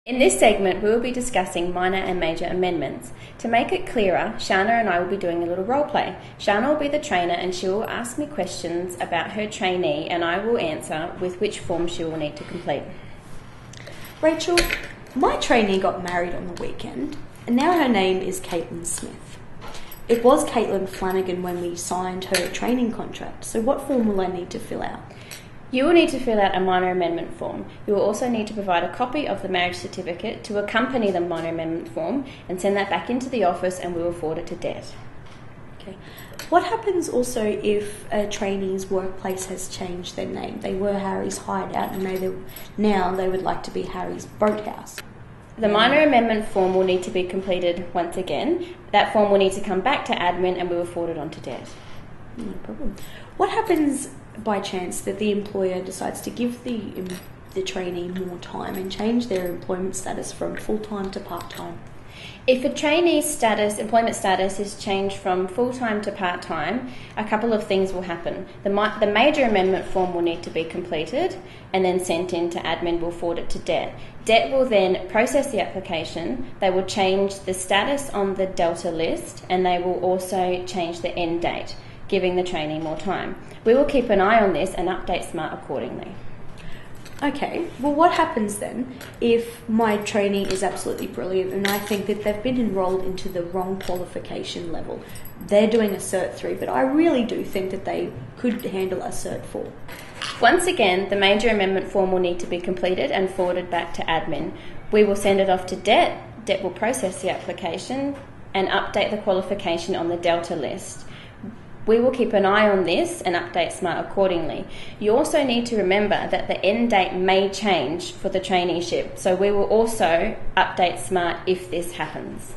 In this segment, we will be discussing minor and major amendments. To make it clearer, Shana and I will be doing a little role play. Shana will be the trainer and she will ask me questions about her trainee and I will answer with which form she will need to complete. Rachel, my trainee got married on the weekend and now her name is Caitlin Smith. It was Caitlin Flanagan when we signed her training contract, so what form will I need to fill out? You will need to fill out a minor amendment form. You will also need to provide a copy of the marriage certificate to accompany the minor amendment form and send that back into the office and we will forward it to Det. Okay. What happens also if a trainee's workplace has changed their name? They were Harry's Hideout and now they would like to be Harry's Boathouse. The minor amendment form will need to be completed once again. That form will need to come back to admin and we will forward it on to Det. No problem. What happens by chance that the employer decides to give the trainee more time and change their employment status from full-time to part-time? If a trainee's employment status is changed from full-time to part-time, a couple of things will happen. The major amendment form will need to be completed and then sent in to admin. Will forward it to Det. Det will then process the application. They will change the status on the Delta list and they will also change the end date, giving the trainee more time. We will keep an eye on this and update SMART accordingly. Okay, well what happens then if my trainee is absolutely brilliant and I think that they've been enrolled into the wrong qualification level? They're doing a Cert 3, but I really do think that they could handle a Cert 4. Once again, the major amendment form will need to be completed and forwarded back to admin. We will send it off to Det. Det will process the application and update the qualification on the Delta list. We will keep an eye on this and update SMART accordingly. You also need to remember that the end date may change for the traineeship, so we will also update SMART if this happens.